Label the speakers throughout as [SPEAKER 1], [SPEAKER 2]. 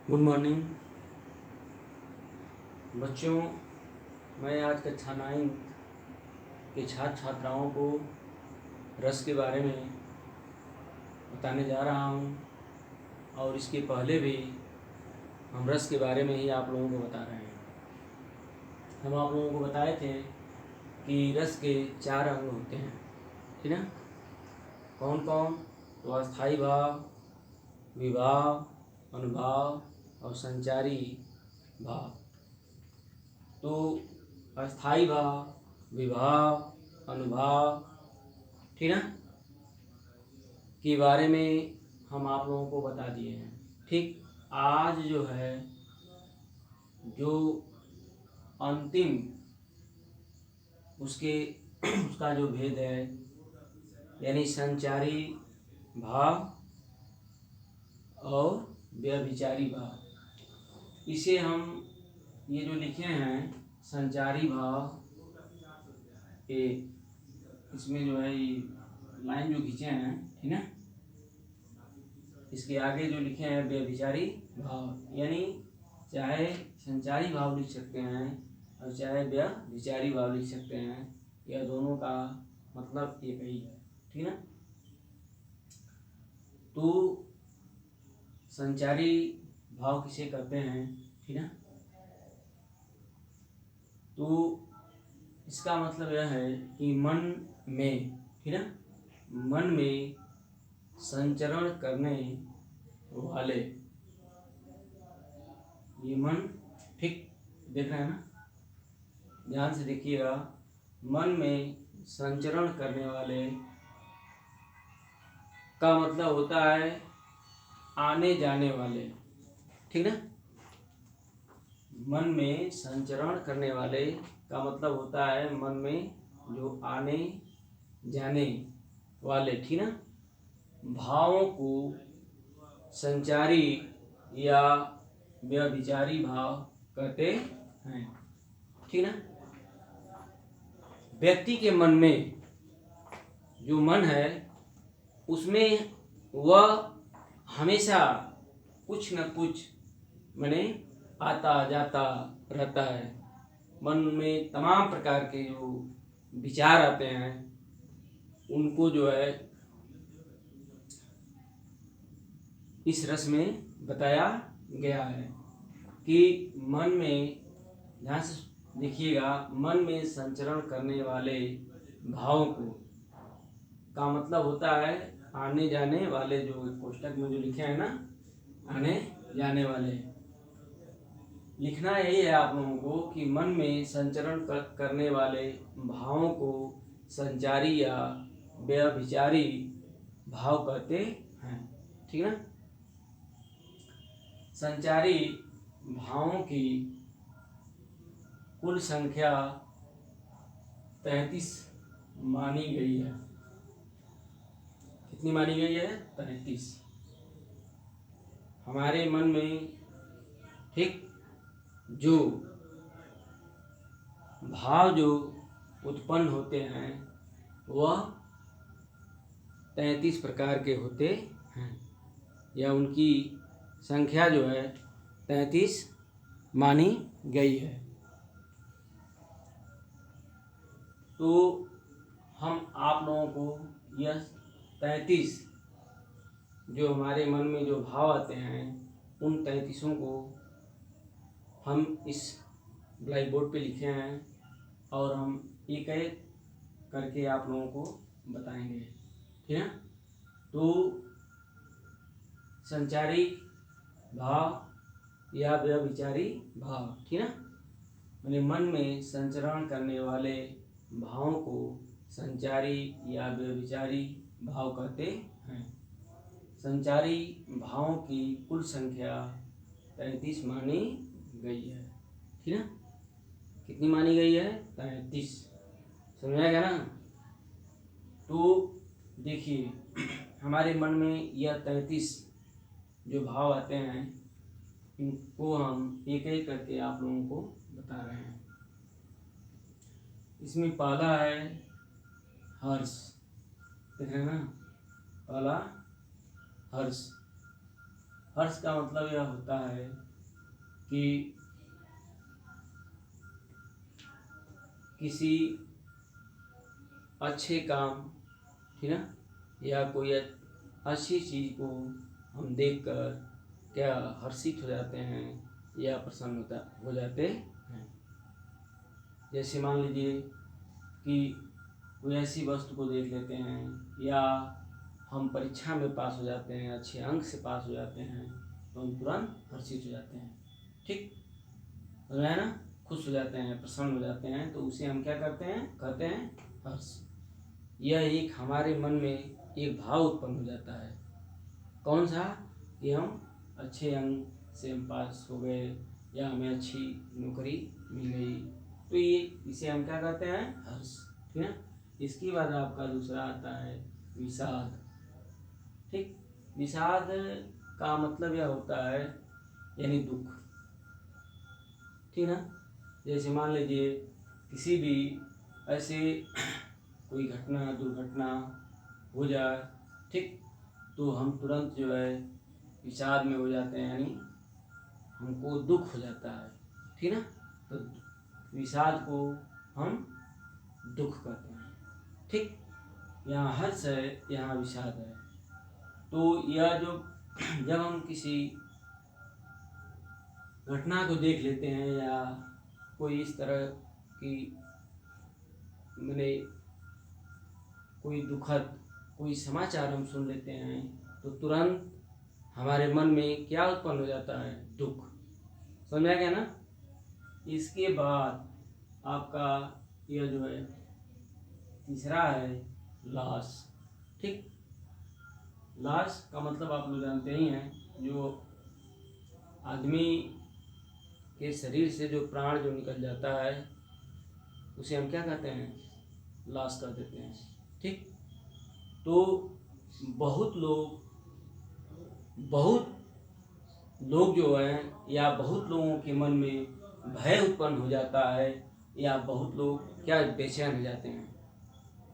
[SPEAKER 1] Good morning बच्चों। मैं आज कक्षा 9 के छात्र छात्राओं को रस के बारे में बताने जा रहा हूँ और इसके पहले भी हम रस के बारे में ही आप लोगों को बता रहे हैं। हम आप लोगों को बताए थे कि रस के 4 अंग होते हैं, ठीक है। कौन कौन? तो अस्थाई भाव, विभाव, अनुभाव और संचारी भाव। तो अस्थाई भाव, विभाव, अनुभाव, ठीक ना, के बारे में हम आप लोगों को बता दिए हैं। ठीक, आज जो है जो अंतिम उसका जो भेद है, यानी संचारी भाव और व्यभिचारी भाव, इसे हम ये जो लिखे हैं संचारी भाव, ये इसमें जो है ये लाइन जो खींचे हैं, ठीक है, इसके आगे जो लिखे हैं व्यभिचारी भाव, यानी चाहे संचारी भाव लिख सकते हैं और चाहे व्यभिचारी भाव लिख सकते हैं, यह दोनों का मतलब एक ही है, ठीक है। तो संचारी भाव किसे कहते हैं, ठीक है। तो इसका मतलब यह है कि मन में, ठीक है, मन में संचरण करने वाले, ये मन, ठीक देख रहे हैं ना, ध्यान से देखिएगा, मन में संचरण करने वाले का मतलब होता है आने जाने वाले, ठीक ना। मन में संचरण करने वाले का मतलब होता है मन में जो आने जाने वाले, ठीक ना, भावों को संचारी या व्यभिचारी भाव कहते हैं, ठीक ना। व्यक्ति के मन में जो मन है उसमें वह हमेशा कुछ न कुछ माने आता जाता रहता है। मन में तमाम प्रकार के जो विचार आते हैं उनको जो है इस रस में बताया गया है कि मन में, ध्यान से देखिएगा, मन में संचरण करने वाले भावों को का मतलब होता है आने जाने वाले, जो कोष्टक में जो लिखे हैं ना, आने जाने वाले, लिखना यही है आप लोगों को कि मन में संचरण करने वाले भावों को संचारी या व्यभिचारी भाव कहते हैं, ठीक है। संचारी भावों की कुल संख्या 33 मानी गई है। कितनी मानी गई है? 33। हमारे मन में, ठीक, जो भाव जो उत्पन्न होते हैं वह 33 प्रकार के होते हैं, या उनकी संख्या जो है 33 मानी गई है। तो हम आप लोगों को यह 33 जो हमारे मन में जो भाव आते हैं उन 33 को हम इस ब्लैक बोर्ड पे लिखे हैं और हम एक एक करके आप लोगों को बताएंगे, ठीक है। तो संचारी भाव या व्यभिचारी भाव, ठीक है, मैंने मन में संचरण करने वाले भावों को संचारी या व्यभिचारी भाव कहते हैं। संचारी भावों की कुल संख्या 33 मानी गई है, ठीक है। कितनी मानी गई है? 33। समझा गया ना? तो देखिए, हमारे मन में यह 33 जो भाव आते हैं इनको हम एक एक करके आप लोगों को बता रहे हैं। इसमें पहला है हर्ष, देख रहे हैं ना, पहला हर्ष। हर्ष का मतलब यह होता है कि किसी अच्छे काम, ठीक ना, या कोई अच्छी चीज़ को हम देखकर क्या हर्षित हो जाते हैं या प्रसन्न हो जाते हैं। जैसे मान लीजिए कि कोई ऐसी वस्तु को देख लेते हैं, या हम परीक्षा में पास हो जाते हैं, अच्छे अंक से पास हो जाते हैं, तो हम तुरंत हर्षित हो जाते हैं। ठीक है ना, खुश हो जाते हैं, प्रसन्न हो जाते हैं, तो उसे हम क्या करते हैं, कहते हैं हर्ष। यह एक हमारे मन में एक भाव उत्पन्न हो जाता है। कौन सा? कि हम अच्छे अंक से हम पास हो गए, या हमें अच्छी नौकरी मिल गई, तो ये इसे हम क्या कहते हैं, हर्ष। ठीक है। इसके बाद आपका दूसरा आता है विषाद। ठीक, विषाद का मतलब यह होता है यानी दुख। ठीक ना, जैसे मान लीजिए किसी भी ऐसे कोई घटना, दुर्घटना हो जाए, ठीक, तो हम तुरंत जो है विषाद में हो जाते हैं, यानी हमको दुख हो जाता है। ठीक ना, तो विषाद को हम दुख कहते हैं। ठीक, यहाँ हर्ष है, यहाँ विषाद है। तो यह जो जब हम किसी घटना को देख लेते हैं, या कोई इस तरह की मैंने कोई दुखद कोई समाचार हम सुन लेते हैं, तो तुरंत हमारे मन में क्या उत्पन्न हो जाता है, दुख। समझा गया ना। इसके बाद आपका यह जो है तीसरा है लाश। ठीक, लाश का मतलब आप लोग जानते ही हैं, जो आदमी के शरीर से जो प्राण जो निकल जाता है, उसे हम क्या कहते हैं, लाश कर देते हैं। ठीक, तो बहुत लोग जो हैं, या बहुत लोगों के मन में भय उत्पन्न हो जाता है, या बहुत लोग क्या बेचैन हो जाते हैं।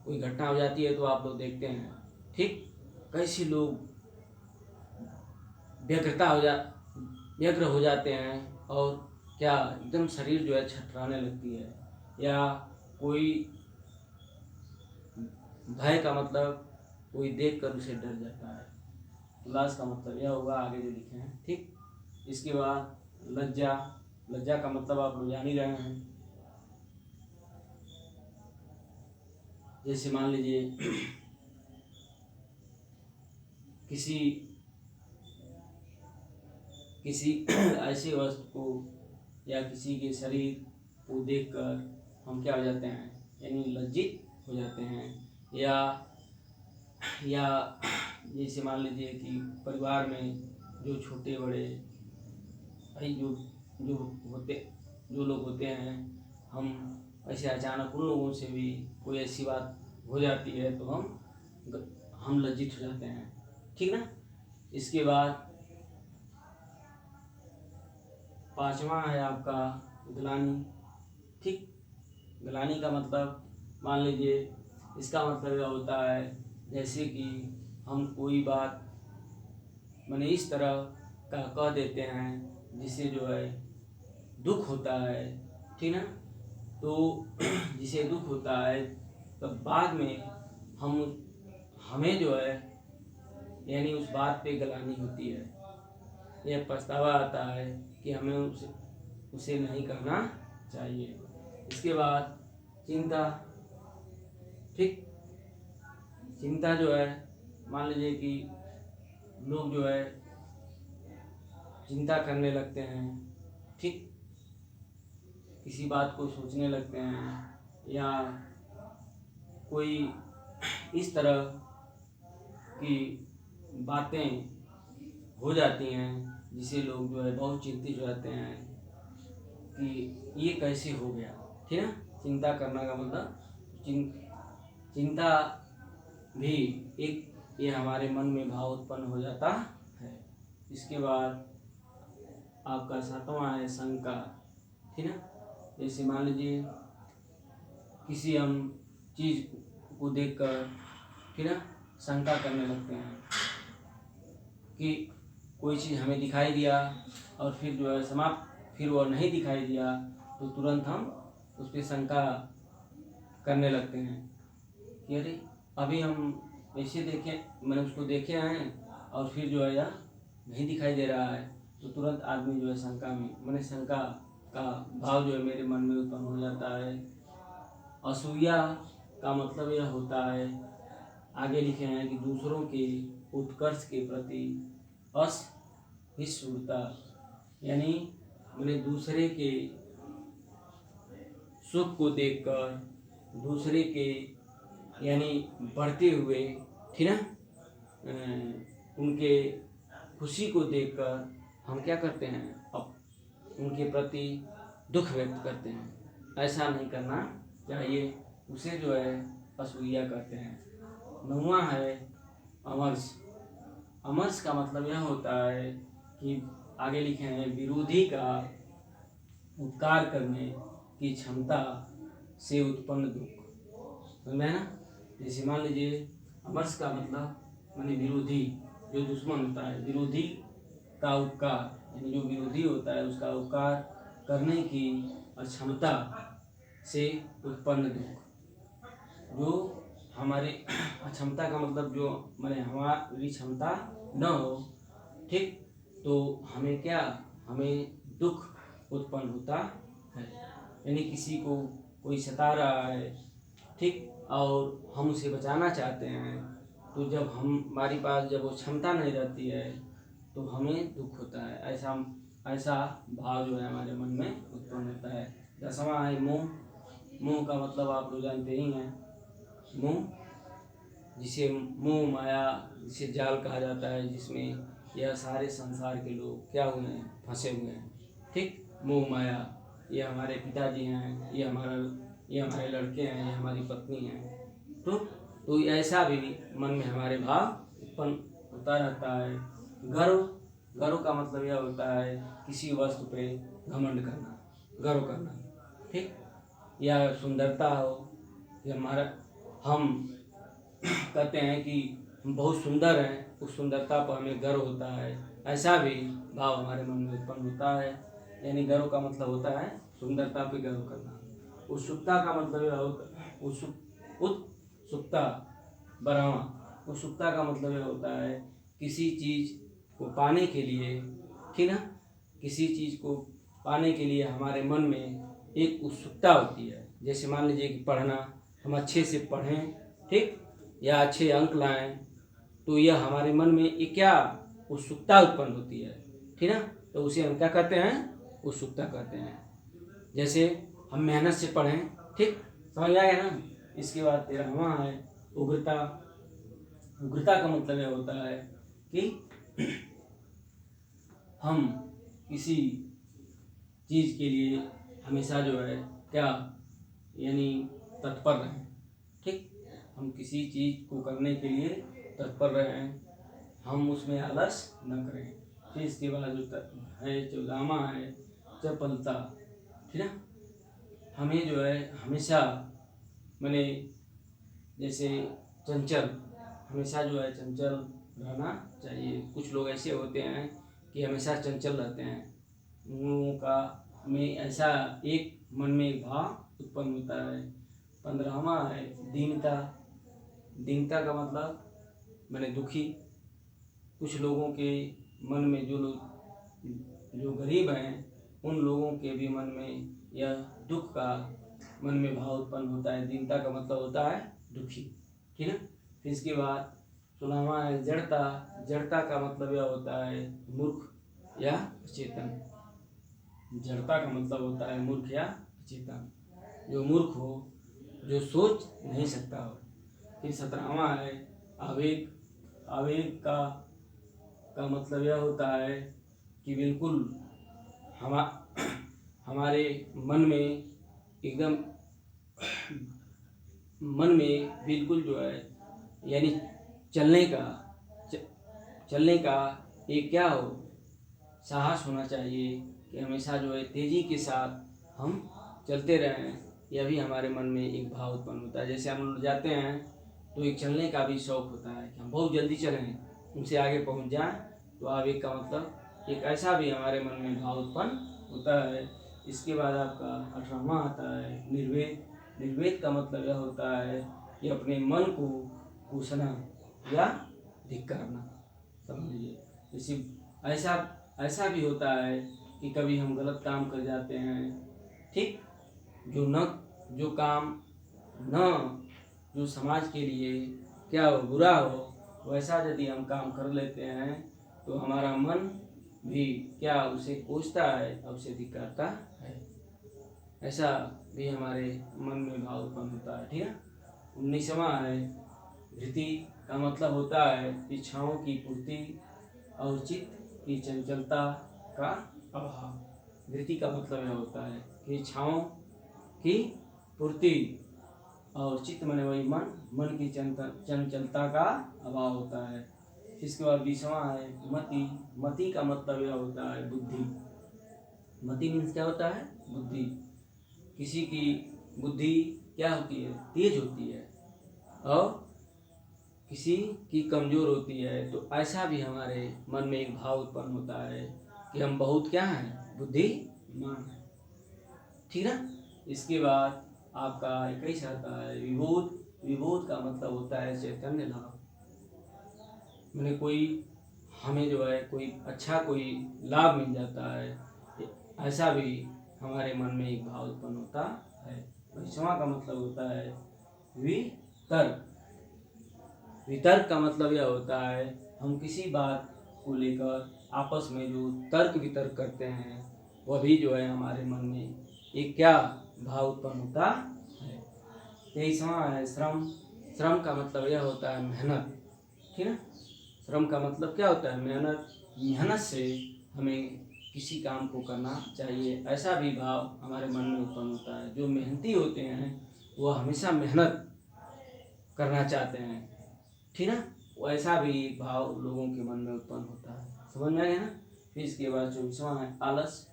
[SPEAKER 1] कोई घटना हो जाती है तो आप लोग देखते हैं, ठीक, कैसे लोग व्यग्र हो जाते हैं, और क्या एकदम शरीर जो है छटराने लगती है, या कोई भय का मतलब कोई देखकर उसे डर जाता है। लाश का मतलब यह होगा, आगे जो लिखे हैं। ठीक, इसके बाद लज्जा। लज्जा का मतलब आप लोग जान ही रहे हैं। जैसे मान लीजिए किसी ऐसी वस्तु को या किसी के शरीर को देखकर हम क्या हो जाते हैं, यानी लज्जित हो जाते हैं। या जैसे मान लीजिए कि परिवार में जो छोटे बड़े जो जो होते जो लोग होते हैं, हम ऐसे अचानक उन लोगों से भी कोई ऐसी बात हो जाती है, तो हम लज्जित हो जाते हैं। ठीक ना। इसके बाद पांचवा है आपका ग्लानि। ठीक, ग्लानि का मतलब मान लीजिए, इसका मतलब यह होता है जैसे कि हम कोई बात माने इस तरह का कह देते हैं जिसे जो है दुख होता है। ठीक ना, तो जिसे दुख होता है, तो बाद में हमें जो है यानी उस बात पे ग्लानि होती है, यह पछतावा आता है कि हमें उसे नहीं करना चाहिए। इसके बाद चिंता। ठीक, चिंता जो है मान लीजिए कि लोग जो है चिंता करने लगते हैं। ठीक, किसी बात को सोचने लगते हैं, या कोई इस तरह की बातें हो जाती हैं जिसे लोग जो है बहुत चिंतित हो जाते हैं कि ये कैसे हो गया। ठीक है, चिंता करना का मतलब चिंता भी एक ये हमारे मन में भाव उत्पन्न हो जाता है। इसके बाद आपका सातवां है शंका। ठीक है, जैसे मान लीजिए किसी हम चीज़ को देखकर, ठीक है, शंका करने लगते हैं कि कोई चीज़ हमें दिखाई दिया और फिर जो है समाप्त, फिर वो नहीं दिखाई दिया तो तुरंत हम उस पर शंका करने लगते हैं कि अरे अभी हम ऐसे देखे, मैंने उसको देखे हैं और फिर जो है यह नहीं दिखाई दे रहा है, तो तुरंत आदमी जो है शंका में, मैंने शंका का भाव जो है मेरे मन में उत्पन्न हो जाता है। असूया का मतलब यह होता है, आगे लिखे हैं कि दूसरों के उत्कर्ष के प्रति असहिष्णुता, यानी मैंने दूसरे के सुख को देखकर, दूसरे के यानी बढ़ते हुए, ठीक ना, उनके खुशी को देखकर हम क्या करते हैं, अब उनके प्रति दुख व्यक्त करते हैं। ऐसा नहीं करना चाहिए, उसे जो है असूया कहते हैं। 9वां है अमर्ष। अमर्ष का मतलब यह होता है कि आगे लिखे हैं विरोधी का उपकार करने की क्षमता से उत्पन्न दुख। समझ में ना? जैसे मान लीजिए अमर्ष का मतलब माने विरोधी, जो दुश्मन होता है, विरोधी का उपकार, यानी जो विरोधी होता है उसका उपकार करने की अक्षमता से उत्पन्न दुख। जो हमारे अक्षमता का मतलब जो माने हमारी क्षमता न हो, ठीक, तो हमें क्या, हमें दुख उत्पन्न होता है। यानी किसी को कोई सता रहा है, ठीक, और हम उसे बचाना चाहते हैं, तो जब हमारे पास जब वो क्षमता नहीं रहती है तो हमें दुख होता है। ऐसा भाव जो है हमारे मन में उत्पन्न होता है। 10वां है मोह। मोह का मतलब आप लोग जानते ही हैं, मोह, जिसे मोह माया, जिसे जाल कहा जाता है, जिसमें यह सारे संसार के लोग क्या हुए हैं, फंसे हुए हैं, ठीक। मोह माया, ये हमारे पिताजी हैं, ये हमारे लड़के हैं, ये हमारी पत्नी हैं, तो ऐसा भी मन में हमारे भाव उत्पन्न होता रहता है। गर्व का मतलब यह होता है किसी वस्तु पे घमंड करना, गर्व करना, ठीक, या सुंदरता हो, या हम कहते हैं कि हम बहुत सुंदर हैं, उस सुंदरता पर हमें गर्व होता है, ऐसा भी भाव हमारे मन में उत्पन्न होता है। यानी गर्व का मतलब होता है सुंदरता पे गर्व करना। उत्सुकता का मतलब यह होता है उत्सुकता। 12वां उत्सुकता का मतलब यह होता है किसी चीज़ को पाने के लिए, ठीक ना, किसी चीज़ को पाने के लिए हमारे मन में एक उत्सुकता होती है। जैसे मान लीजिए कि पढ़ना, हम अच्छे से पढ़ें, ठीक, या अच्छे अंक लाएं, तो यह हमारे मन में एक क्या उत्सुकता उत्पन्न होती है, ठीक ना, तो उसे हम क्या कहते हैं, उत्सुकता कहते हैं। जैसे हम मेहनत से पढ़ें, ठीक, समझ आ गया ना। इसके बाद 13वां है उग्रता। उग्रता का मतलब यह होता है कि हम किसी चीज़ के लिए हमेशा जो है क्या, यानी तत्पर रहें, ठीक, हम किसी चीज़ को करने के लिए तत्पर रहें, हम उसमें आलस न करें। फिर इसके बाद जो है 14वां है चपलता, ठीक ना, हमें जो है हमेशा माने जैसे चंचल, हमेशा जो है चंचल रहना चाहिए। कुछ लोग ऐसे होते हैं कि हमेशा चंचल रहते हैं, उन का में ऐसा एक मन में एक भाव उत्पन्न होता है। 15वां है दीनता। दीनता का मतलब माने दुखी। कुछ लोगों के मन में, जो लोग जो गरीब हैं, उन लोगों के भी मन में यह दुख का मन में भाव उत्पन्न होता है। दीनता का मतलब होता है दुखी, ठीक है। फिर इसके बाद 16वां है जड़ता। जड़ता का मतलब यह होता है मूर्ख या अचेतन। जड़ता का मतलब होता है मूर्ख या अचेतन, जो मूर्ख हो, जो सोच नहीं सकता हो। फिर 17वां है आवेग। आवेग का मतलब यह होता है कि बिल्कुल हमारे मन में एकदम मन में बिल्कुल जो है, यानी चलने का एक क्या हो, साहस होना चाहिए कि हमेशा जो है तेज़ी के साथ हम चलते रहें। यह भी हमारे मन में एक भाव उत्पन्न होता है। जैसे हम लोग जाते हैं तो एक चलने का भी शौक़ होता है कि हम बहुत जल्दी चलें, उनसे आगे पहुंच जाएं, तो आवेग का मतलब एक ऐसा भी हमारे मन में भाव उत्पन्न होता है। इसके बाद आपका 18वां आता है निर्वेद। निर्वेद का मतलब यह होता है कि अपने मन को कोसना या धिक्कारना, समझ लीजिए। जैसे ऐसा ऐसा भी होता है कि कभी हम गलत काम कर जाते हैं, ठीक, जो काम न जो समाज के लिए क्या हो, बुरा हो, वैसा यदि हम काम कर लेते हैं तो हमारा मन भी क्या उसे कोसता है और उसे धिक्कारता है। ऐसा भी हमारे मन में भाव उत्पन्न होता है, ठीक है। 19वां है धृति का मतलब होता है इच्छाओं की पूर्ति और चित्त की चंचलता का अभाव। धृति का मतलब यह होता है कि इच्छाओं की पूर्ति और चित्त माने वही मन की चंचलता का अभाव होता है। इसके बाद 20वां है मति। मति का मतलब यह होता है बुद्धि। मति मीन्स क्या होता है, बुद्धि। किसी की बुद्धि क्या होती है, तेज होती है, और किसी की कमज़ोर होती है। तो ऐसा भी हमारे मन में एक भाव उत्पन्न होता है कि हम बहुत क्या हैं, बुद्धिमान हैं, ठीक है। इसके बाद आपका 21 आता है विबोध। विबोध का मतलब होता है चैतन्य लाभ। मैंने कोई हमें जो है कोई अच्छा कोई लाभ मिल जाता है, ऐसा भी हमारे मन में एक भाव उत्पन्न होता है। 22वां का मतलब होता है वितर्क। वितर्क का मतलब यह होता है हम किसी बात को लेकर आपस में जो तर्क वितर्क करते हैं वह भी जो है हमारे मन में एक क्या भाव उत्पन्न होता है। 23वां है श्रम। श्रम का मतलब यह होता है मेहनत, ठीक है। श्रम का मतलब क्या होता है, मेहनत। मेहनत से हमें किसी काम को करना चाहिए, ऐसा भी भाव हमारे मन में उत्पन्न होता है। जो मेहनती होते हैं वह हमेशा मेहनत करना चाहते हैं, ठीक है। वैसा भी भाव लोगों के मन में उत्पन्न होता है, समझ में आ गया ना। फिर इसके बाद 24वां है आलस।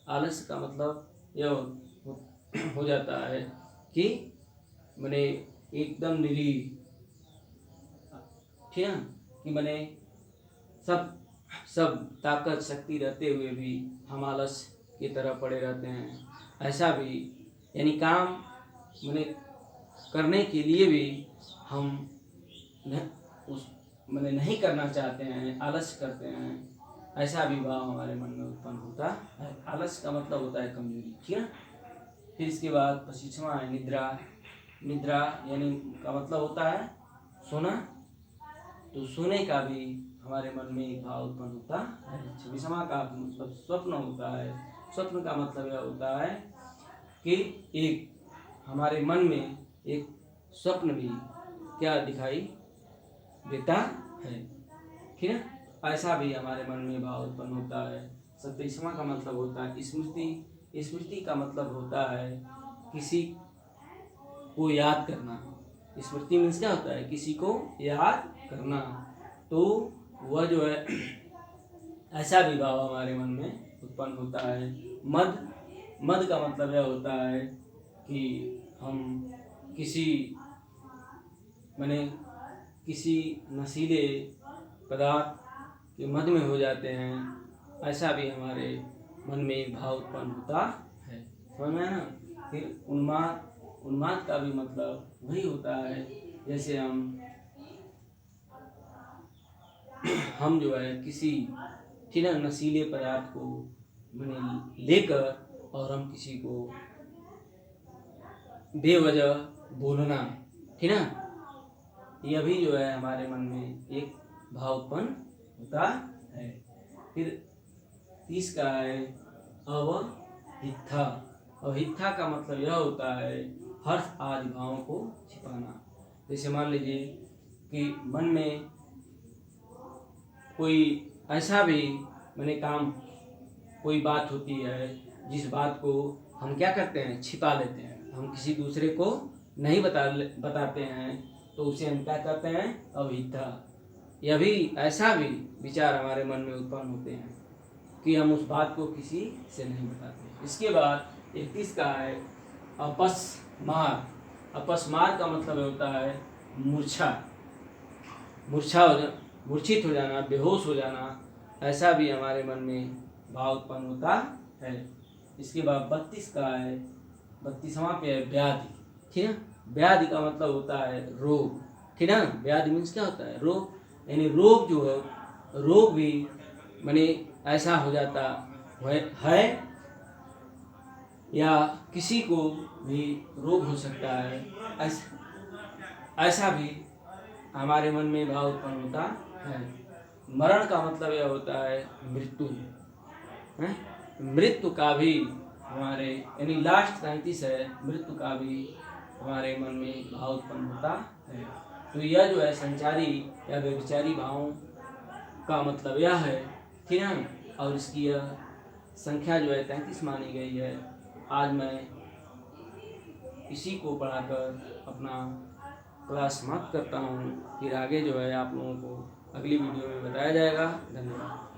[SPEAKER 1] आलस का मतलब यह हो जाता है कि मैंने एकदम निरीह, ठीक है, कि मैंने सब ताकत शक्ति रहते हुए भी हम आलस की तरह पड़े रहते हैं। ऐसा भी यानी काम मैंने करने के लिए भी हम मैंने नहीं करना चाहते हैं, आलस करते हैं। ऐसा भी भाव हमारे मन में उत्पन्न होता है। आलस का मतलब होता है कमजोरी, ठीक है। फिर इसके बाद 25वां है निद्रा। निद्रा यानी का मतलब होता है सोना। तो सोने का भी हमारे मन में एक भाव उत्पन्न होता है। 26वां का मतलब स्वप्न होता है। स्वप्न का मतलब यह होता है कि एक हमारे मन में एक स्वप्न भी क्या दिखाई देता है, ठीक है। ऐसा भी हमारे मन में भाव उत्पन्न होता है। 27वां का मतलब होता है स्मृति। स्मृति का मतलब होता है किसी को याद करना। स्मृति मीन्स क्या होता है, किसी को याद करना। तो वह जो है ऐसा भी भाव हमारे मन में उत्पन्न होता है। मद। मद का मतलब यह होता है कि हम किसी नशीले पदार्थ के मद में हो जाते हैं। ऐसा भी हमारे मन में एक भाव उत्पन्न होता है, समझ में है ना। फिर उन्माद। उन्माद का भी मतलब वही होता है जैसे हम जो है किसी, ठीक है, नशीले पदार्थ को मैंने लेकर और हम किसी को बेवजह बोलना, ठीक है, यह भी जो है हमारे मन में एक भाव उत्पन्न होता है। फिर 30 का है अवहिथा। अवहिथा का मतलब यह होता है हर्ष आदि भावों को छिपाना। जैसे मान लीजिए कि मन में कोई ऐसा भी मैंने काम कोई बात होती है जिस बात को हम क्या करते हैं, छिपा लेते हैं, हम किसी दूसरे को नहीं बताते हैं, तो उसे हम क्या कहते हैं, अवहिता। यह भी ऐसा भी विचार हमारे मन में उत्पन्न होते हैं कि हम उस बात को किसी से नहीं बताते। इसके बाद 31 का है अपस्मार। अपस्मार का मतलब होता है मूर्छा। मूर्छित हो जाना, बेहोश हो जाना। ऐसा भी हमारे मन में भाव उत्पन्न होता है। इसके बाद 32 का है, 32वां पे है व्याधि। ठीक है, व्याधि का मतलब होता है रोग। ठीक है ना, व्याधि मीन्स क्या होता है? रोग। यानी रोग जो है, रोग भी माने ऐसा हो जाता है या किसी को भी रोग हो सकता है, ऐसा भी हमारे मन में भाव उत्पन्न होता है। मरण का मतलब यह होता है मृत्यु है। मृत्यु का भी हमारे यानी लास्ट 33 है, मृत्यु का भी हमारे मन में भाव उत्पन्न होता है। तो यह जो है संचारी या व्यभिचारी भावों का मतलब यह है। ठीक है, और इसकी यह संख्या जो है 33 मानी गई है। आज मैं इसी को पढ़ाकर अपना क्लास समाप्त करता हूँ। फिर आगे जो है आप लोगों को अगली वीडियो में बताया जाएगा। धन्यवाद।